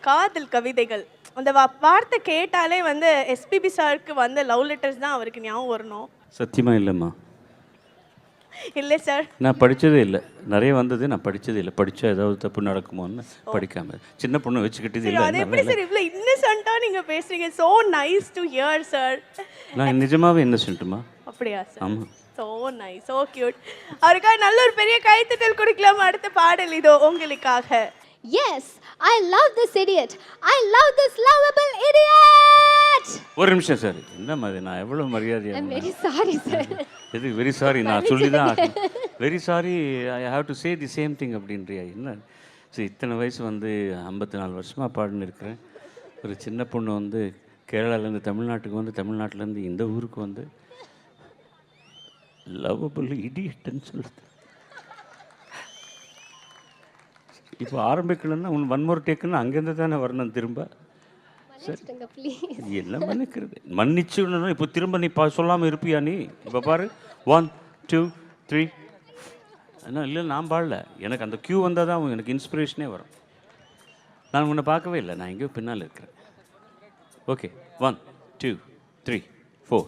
காதல் கவிதைகள் அந்த வார்த்தை கேட்டாலே வந்து எஸ்பிபி சாருக்கு வந்து லவ் லெட்டர்ஸ் தான் அவருக்கு ஞாபகம் வரணும். சத்தியமாக இல்லைம்மா. இல்லை சார், நான் படித்ததே இல்லை. நிறைய வந்தது, நான் படித்ததே இல்லை. படித்தா ஏதாவது தப்பு நடக்குமோன்னு படிக்காம சின்ன பொண்ணு வச்சுக்கிட்டது இல்லை. அது எப்படி சார் இவ்வளோ இன்னசென்ட்டாக நீங்கள் பேசுகிறீங்க? So nice to hear sir. நான் நிஜமாவே இன்னசென்ட்டுமா? அப்படியா சார்? ஆமாம். So nice, so cute. அவருக்காக நல்ல ஒரு பெரிய கைத்தட்டல் கொடுக்கலாமா? அடுத்த பாடல் இதோ உங்களுக்காக. Yes, I love this idiot. I love this lovable idiot. ஒரு நிமிஷம் சார். என்ன மாதிரி நான் எவ்வளோ மரியாதையாக. I'm very sorry sir. இது வெரி சாரி. நான் சொல்லி தான் very sorry, I have to say the same thing அப்படின்றியா? என்ன சரி, இத்தனை வயசு வந்து 54 வருஷமாக பாடின்னு இருக்கிறேன். ஒரு சின்ன பொண்ணு வந்து கேரளாலேருந்து தமிழ்நாட்டுக்கு வந்து தமிழ்நாட்டிலேருந்து இந்த ஊருக்கு வந்து லவ்வபிள் இடியட்னு சொல்லுது. இப்போ ஆரம்பிக்கலன்னா ஒன் மோர் டேக்குன்னு அங்கேருந்து தானே வரணும் திரும்ப. சரி, எல்லாம் மன்னிக்கிறது. மன்னிச்சுடணும். இப்போ திரும்ப நீ சொல்லாமல் இருப்பியா நீ? இப்போ பாரு, 1 2 3 என்ன இல்லை, நான் பாடல. எனக்கு அந்த க்யூ வந்தால் தான் எனக்கு இன்ஸ்பிரேஷனே வரும். நான் உன்னை பார்க்கவே இல்லை, நான் எங்கேயோ பின்னால் இருக்கிறேன். Okay, 1 2 3 4.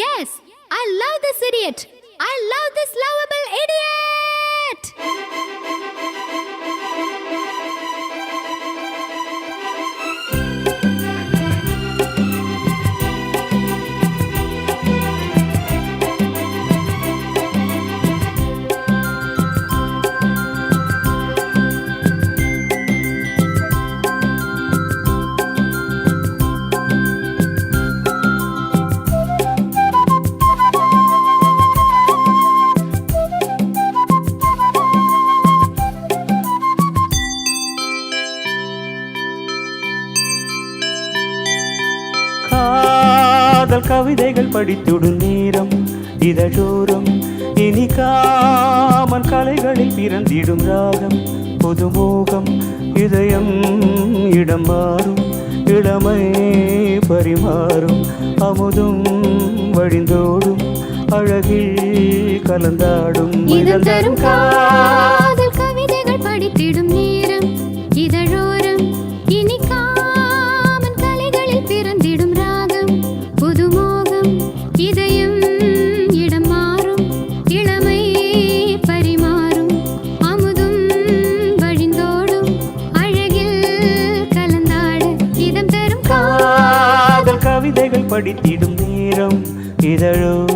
Yes, I love this idiot. I love this lovable idiot. காதல் கவிதைகள் படித்துடும் நேரம் இதழோரம் இனிக்காமன் கலைகளில் பிறந்திடும் ராகம் புதுமோகம் இதயம் இடம் மாறும் இளமை பரிமாறும் அமுதும் வழிந்தோடும் அழகில் கலந்தாடும் இதழ் காதல் கவிதைகள் படித்திடும் நேரம் இதழோரம் இனிக்காமன் கலைகளில் பிறந்திடும் ராகம் புதுமோகம் இதயம் இடம் மாறும் இளமை பரிமாறும் அமுதும் வழிந்தோடும் அழகில் கலந்தாட இதம் தரும் காதல் கவிதைகள் படித்திடும் நேரம் இதழோரம்.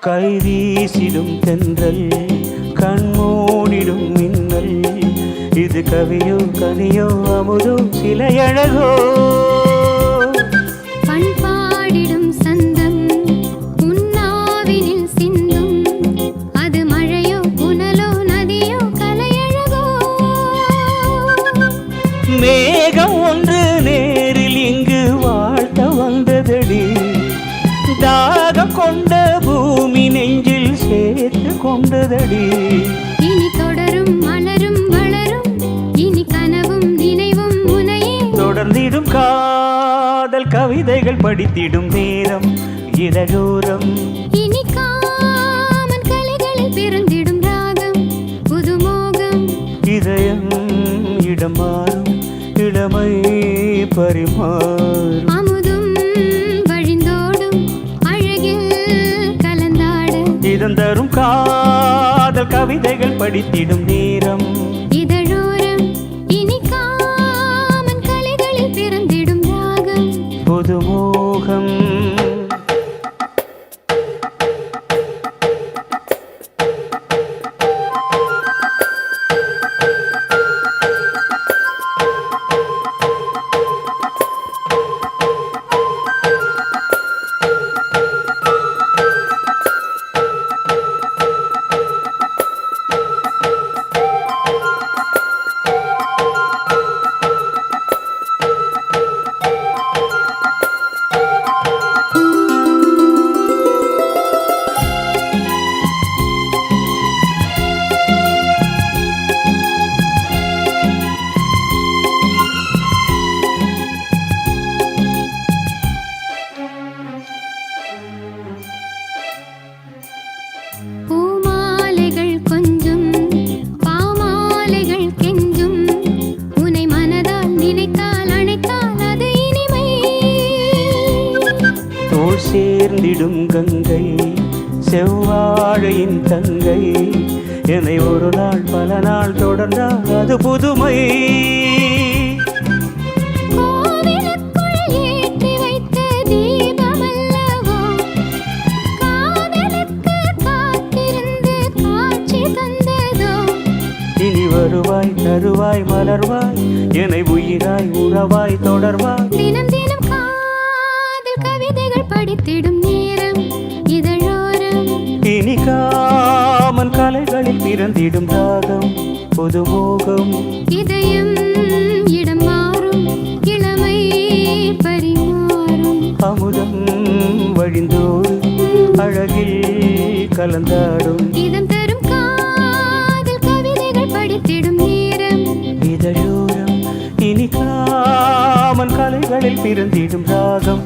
கை வீசிடும் தென்றல் கண்மூடிடும் மின்னல் இது கவியோ கனியோ அமுதோ சிலை அழகோ பண்பாடிடும் சந்தம் உன்னாவினில் சிந்தும் அது மழையோ புனலோ நதியோ கலையழகோ மேகம் ஒன்று நேரில் இங்கு வாழ்த்த வந்ததடி தாகம் கொண்ட பூமி நெஞ்சில் சேர்த்து கொண்டதடி இனி தொடரும் மலரும் வளரும் இனி கனவும் நினைவும் முனையே தொடர்ந்திடும் காதல் கவிதைகள் படித்திடும் நேரம் இதழோரம் இனி காமன் கலைகளில் பிறந்திடும் ராகம் புதுமோகம் இதயம் இடம் மாறும் இளமை பரிமாறும் அமுதும் வழிந்தோடும் அழகில் கலந்தாட இதம் தரும் காதல் கவிதைகள் படித்திடும் நேரம் இதழோரம் இனி காமன் கலைகளில் பிறந்திடும் ராகம் புதுமோகம். சேர்ந்திடும் கங்கை செவ்வாழையின் தங்கை என்னை ஒரு நாள் பல நாள் தொடர்ந்தால் அது புதுமை. கோவிலுக்குள் ஏற்றி வைத்த தீபமல்லவோ காதலுக்கு காத்திருந்து காட்சி தந்ததோ. இனி வருவாய் தருவாய் மலர்வாய் என்னை உயிராய் உறவாய் தொடர்வாய். தினம் தினம் காதல் கவிதைகள் படித்திடும் நேரம் இதழோரம். இனி காமன் கலைகளில் பிறந்திடும் ராகம் புதுமோகம். இதயம் இடம் மாறும் இளமை பரிமாறும். அமுதம் வழிந்தோடு அழகில் கலந்தாடும். இதம் தரும் காதல் கவிதைகள் படித்திடும் நேரம் இதழோரம் இனி காமன் கலைகளில் பிறந்திடும் ராகம்